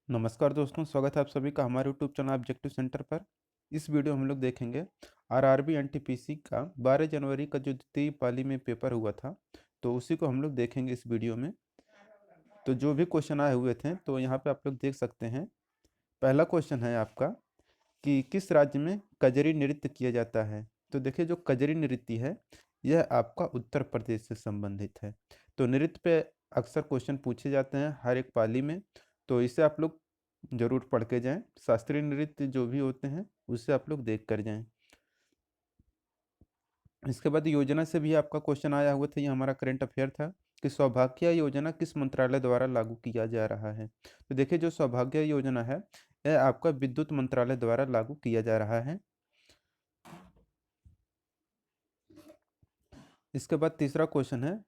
नमस्कार दोस्तों, स्वागत है आप सभी का हमारे यूट्यूब चैनल ऑब्जेक्टिव सेंटर पर। इस वीडियो में हम लोग देखेंगे आरआरबी एनटीपीसी का 12 जनवरी का जो द्वितीय पाली में पेपर हुआ था, तो उसी को हम लोग देखेंगे इस वीडियो में। तो जो भी क्वेश्चन आए हुए थे तो यहाँ पे आप लोग देख सकते हैं। पहला क्वेश्चन है आपका कि किस राज्य में कजरी नृत्य किया जाता है। तो देखिए, जो कजरी नृत्य है यह आपका उत्तर प्रदेश से संबंधित है। तो नृत्य पे अक्सर क्वेश्चन पूछे जाते हैं हर एक पाली में, तो इसे आप लोग जरूर पढ़ के जाएं। शास्त्रीय नृत्य जो भी होते हैं उससे आप लोग देख कर जाएं। इसके बाद योजना से भी आपका क्वेश्चन आया हुआ था, ये हमारा करंट अफेयर था कि सौभाग्य योजना किस मंत्रालय द्वारा लागू किया जा रहा है। तो देखिए, जो सौभाग्य योजना है यह आपका विद्युत मंत्रालय द्वारा लागू किया जा रहा है। इसके बाद तीसरा क्वेश्चन है,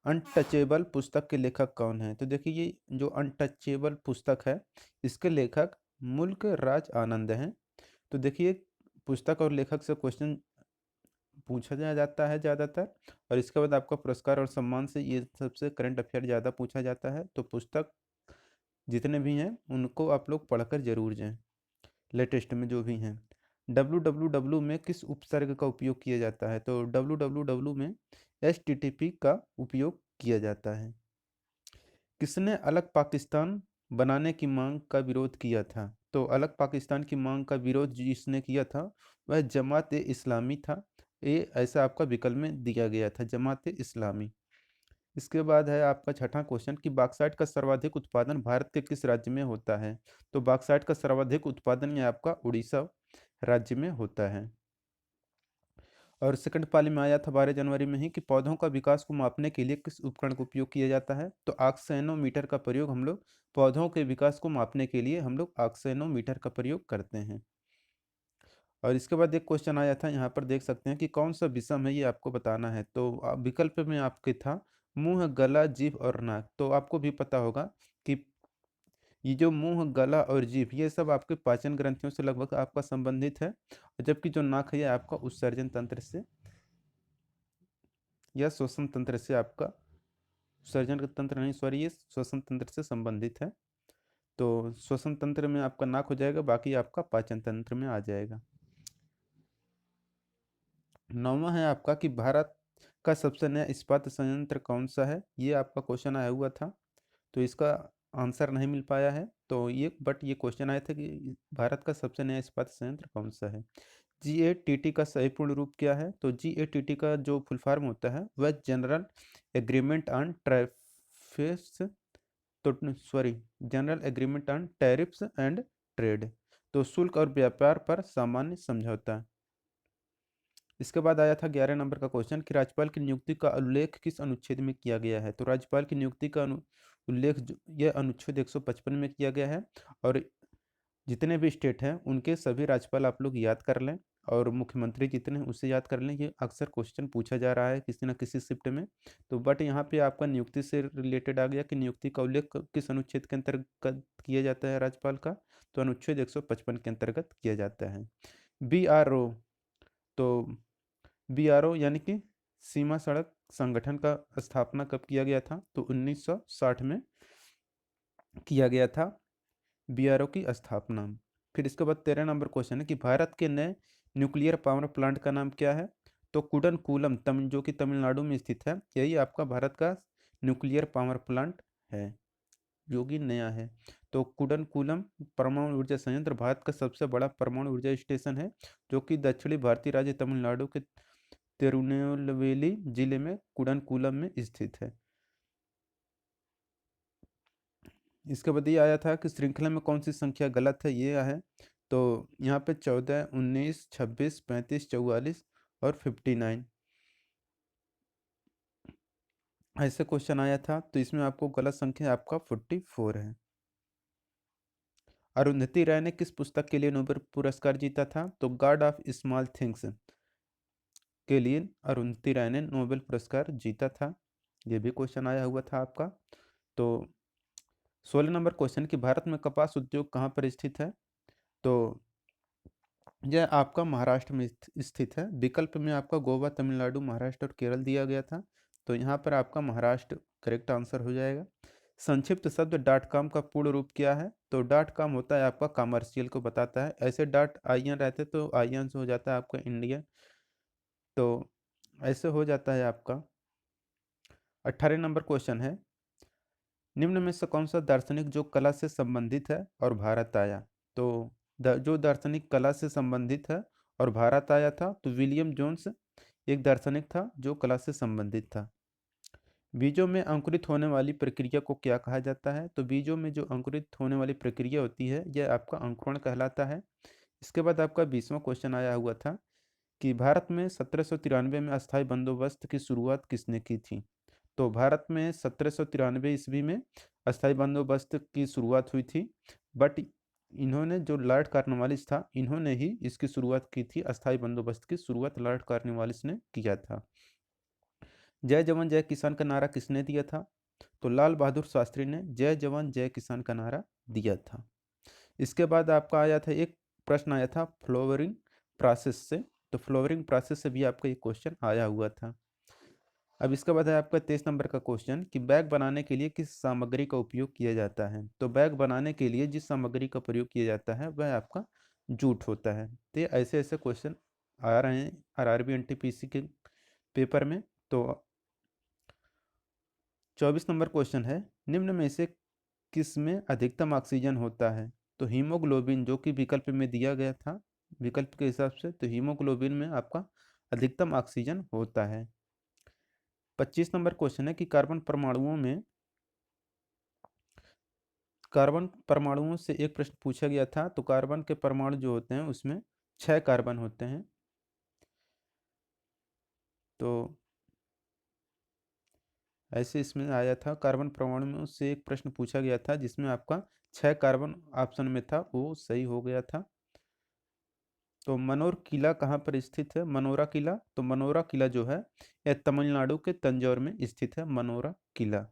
अनटचेबल पुस्तक के लेखक कौन है। तो देखिए, ये जो अनटचेबल पुस्तक है इसके लेखक मुल्क राज आनंद हैं। तो देखिए, पुस्तक और लेखक से क्वेश्चन पूछा जाता है ज़्यादातर, और इसके बाद आपका पुरस्कार और सम्मान से ये सबसे करंट अफेयर ज़्यादा पूछा जाता है। तो पुस्तक जितने भी हैं उनको आप लोग पढ़कर जरूर जाएं, लेटेस्ट में जो भी हैं। www में किस उपसर्ग का उपयोग किया जाता है। तो www में HTTP का उपयोग किया जाता है। किसने अलग पाकिस्तान बनाने की मांग का विरोध किया था। तो अलग पाकिस्तान की मांग का विरोध जिसने किया था वह जमात ए इस्लामी था। ये ऐसा आपका विकल्प में दिया गया था, जमात ए इस्लामी। इसके बाद है आपका छठा क्वेश्चन कि बॉक्साइट का सर्वाधिक उत्पादन भारत के किस राज्य में होता है। तो बॉक्साइट का सर्वाधिक उत्पादन ये आपका उड़ीसा राज्य में होता है। और सेकंड पाली में आया था 12 जनवरी में ही कि पौधों का विकास को मापने के लिए किस उपकरण का उपयोग किया जाता है। तो ऑक्सेनोमीटर का प्रयोग हम लोग पौधों के विकास को मापने के लिए हम लोग ऑक्सेनोमीटर का प्रयोग करते हैं। और इसके बाद एक क्वेश्चन आया था, यहाँ पर देख सकते हैं कि कौन सा विषम है ये आपको बताना है। तो विकल्प में आपके था मुंह, गला, जीभ और नाक। तो आपको भी पता होगा कि ये जो मुंह, गला और जीभ ये सब आपके पाचन ग्रंथियों से लगभग आपका संबंधित है, जबकि जो नाक है ये आपका उत्सर्जन तंत्र से या श्वसन तंत्र से आपका, सर्जन का तंत्र नहीं, सॉरी, ये श्वसन तंत्र से संबंधित है। तो श्वसन तंत्र में आपका नाक हो जाएगा, बाकी आपका पाचन तंत्र में आ जाएगा। नौवां है आपका कि भारत का सबसे नया इस्पात संयंत्र कौन सा है। ये आपका क्वेश्चन आया हुआ था, तो इसका आंसर नहीं मिल पाया है। तो ये क्वेश्चन आया था कि भारत का सबसे नया इस्पात संयंत्र कौन सा है। GATT का सही पूर्ण रूप क्या है। तो GATT का जो फुल फॉर्म होता है वह जनरल एग्रीमेंट ऑन ट्रैफिक्स, तो sorry, general agreement on tariffs and trade, तो शुल्क और व्यापार पर सामान्य समझौता। इसके बाद आया था 11 नंबर का क्वेश्चन कि राज्यपाल की नियुक्ति का उल्लेख किस अनुच्छेद में किया गया है। तो राज्यपाल की नियुक्ति का उल्लेख यह अनुच्छेद 155 में किया गया है। और जितने भी स्टेट हैं उनके सभी राज्यपाल आप लोग याद कर लें, और मुख्यमंत्री जितने हैं उसे याद कर लें। ये अक्सर क्वेश्चन पूछा जा रहा है किसी न किसी शिफ्ट में। तो बट यहाँ पे आपका नियुक्ति से रिलेटेड आ गया कि नियुक्ति का उल्लेख किस अनुच्छेद के अंतर्गत किया जाता है राज्यपाल का। तो अनुच्छेद 155 के अंतर्गत किया जाता है। BRO, तो BRO यानी कि सीमा सड़क संगठन का स्थापना कब किया गया था। तो 1960 में किया गया था BRO की स्थापना। फिर इसके बाद 13 नंबर क्वेश्चन है कि भारत के नए न्यूक्लियर पावर प्लांट का नाम क्या है। तो कुडनकूलम जो कि तमिलनाडु में स्थित है, यही आपका भारत का न्यूक्लियर पावर प्लांट है जो कि नया है। तो कुडनकूलम परमाणु ऊर्जा संयंत्र भारत का सबसे बड़ा परमाणु ऊर्जा स्टेशन है, जो कि दक्षिणी भारतीय राज्य तमिलनाडु के तिरुनेलवेली जिले में कुडनकूलम में स्थित है। इसके बाद ये आया था कि श्रृंखला में कौन सी संख्या गलत है, ये है। तो यहाँ पे 14, 19, 26, 35, 44 और 59 ऐसे क्वेश्चन आया था। तो इसमें आपको गलत संख्या आपका 44 है। अरुंधति राय ने किस पुस्तक के लिए नोबेल पुरस्कार जीता था। तो गॉड ऑफ स्मॉल थिंग्स के लिए अरुंधति राय ने नोबेल पुरस्कार जीता था। ये भी क्वेश्चन आया हुआ था आपका। तो 16 नंबर क्वेश्चन कि भारत में कपास उद्योग कहाँ पर स्थित है। तो यह आपका महाराष्ट्र में स्थित है। विकल्प में आपका गोवा, तमिलनाडु, महाराष्ट्र और केरल दिया गया था। तो यहाँ पर आपका महाराष्ट्र करेक्ट आंसर हो जाएगा। संक्षिप्त शब्द डॉट कॉम का पूर्ण रूप क्या है? तो डॉट कॉम होता है आपका कमर्शियल को बताता है, ऐसे डॉट आई एन रहते तो आई एन से हो जाता है आपका इंडिया, तो ऐसे हो जाता है आपका। 18 नंबर क्वेश्चन है, निम्न में से कौन सा दार्शनिक जो कला से संबंधित है और भारत आया? तो जो दार्शनिक कला से संबंधित है और भारत आया था, तो विलियम जोन्स एक दार्शनिक था जो कला से संबंधित था। बीजों में अंकुरित होने वाली प्रक्रिया को क्या कहा जाता है? तो बीजों में जो अंकुरित होने वाली प्रक्रिया होती है यह आपका अंकुरण कहलाता है। इसके बाद आपका 20वां क्वेश्चन आया हुआ था कि भारत में 1793 में अस्थायी बंदोबस्त की शुरुआत किसने की थी? तो भारत में 1793 ईस्वी में अस्थायी बंदोबस्त की शुरुआत हुई थी, बट इन्होंने जो लॉर्ड कॉर्नवालिस था, इन्होंने ही इसकी शुरुआत की थी। अस्थायी बंदोबस्त की शुरुआत लॉर्ड कॉर्नवालिस ने किया था। जय जवान जय किसान का नारा किसने दिया था? तो लाल बहादुर शास्त्री ने जय जवान जय किसान का नारा दिया था। इसके बाद आपका आया था एक प्रश्न आया था फ्लोवरिंग प्रोसेस से, तो फ्लोवरिंग प्रोसेस से भी आपका एक क्वेश्चन आया हुआ था। अब इसके बाद है आपका 23 नंबर का क्वेश्चन कि बैग बनाने के लिए किस सामग्री का उपयोग किया जाता है? तो बैग बनाने के लिए जिस सामग्री का प्रयोग किया जाता है वह आपका जूट होता है। तो ये ऐसे ऐसे क्वेश्चन आ रहे हैं आरआरबी एनटीपीसी के पेपर में। तो 24 नंबर क्वेश्चन है, निम्न में से किस में अधिकतम ऑक्सीजन होता है? तो हीमोग्लोबिन जो कि विकल्प में दिया गया था, विकल्प के हिसाब से, तो हीमोग्लोबिन में आपका अधिकतम ऑक्सीजन होता है। 25 नंबर क्वेश्चन है कि कार्बन परमाणुओं से एक प्रश्न पूछा गया था, तो कार्बन के परमाणु जो होते हैं उसमें 6 कार्बन होते हैं। तो ऐसे इसमें आया था, कार्बन परमाणु से एक प्रश्न पूछा गया था जिसमें आपका 6 कार्बन ऑप्शन में था, वो सही हो गया था। तो मनोर किला कहाँ पर स्थित है? मनोरा किला, तो मनोरा किला जो है यह तमिलनाडु के तंजौर में स्थित है, मनोरा किला।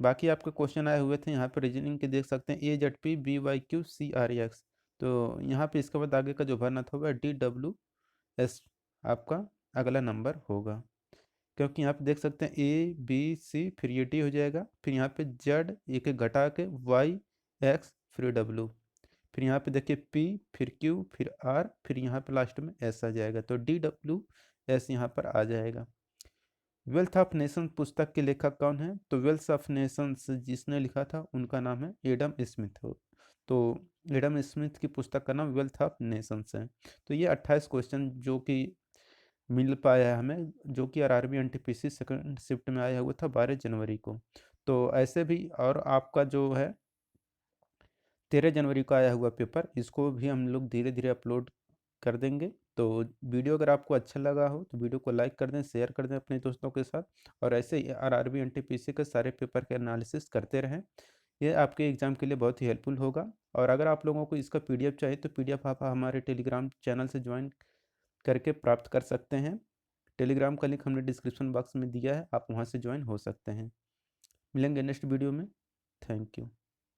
बाकी आपके क्वेश्चन आए हुए थे यहाँ पे रीजनिंग के, देख सकते हैं AZP BYQ CRX। तो यहाँ पे इसके बाद आगे का जो भरना था वह DWS आपका अगला नंबर होगा, क्योंकि यहाँ पे देख सकते हैं ABC फिर ये D हो जाएगा, फिर यहाँ पे Z एक एक घटा के YX फिर W, फिर यहाँ पे देखिए P फिर Q फिर R फिर यहाँ पे लास्ट में S आ जाएगा, तो DWS यहाँ पर आ जाएगा। वेल्थ ऑफ नेशन पुस्तक के लेखक कौन है? तो वेल्थ ऑफ नेशंस जिसने लिखा था उनका नाम है एडम स्मिथ हो। तो एडम स्मिथ की पुस्तक का नाम वेल्थ ऑफ नेशंस है। तो ये 28 क्वेश्चन जो कि मिल पाया है हमें, जो कि आरआरबी एनटीपीसी सेकंड शिफ्ट में आया हुआ था 12 जनवरी को। तो ऐसे भी और आपका जो है 13 जनवरी को आया हुआ पेपर, इसको भी हम लोग धीरे धीरे अपलोड कर देंगे। तो वीडियो अगर आपको अच्छा लगा हो तो वीडियो को लाइक कर दें, शेयर कर दें अपने दोस्तों के साथ, और ऐसे ही आरआरबी एनटीपीसी के सारे पेपर के एनालिसिस करते रहें। ये आपके एग्ज़ाम के लिए बहुत ही हेल्पफुल होगा। और अगर आप लोगों को इसका पीडीएफ चाहिए तो पीडीएफ आप हमारे टेलीग्राम चैनल से ज्वाइन करके प्राप्त कर सकते हैं। टेलीग्राम का लिंक हमने डिस्क्रिप्शन बॉक्स में दिया है, आप वहाँ से ज्वाइन हो सकते हैं। मिलेंगे नेक्स्ट वीडियो में। Thank you.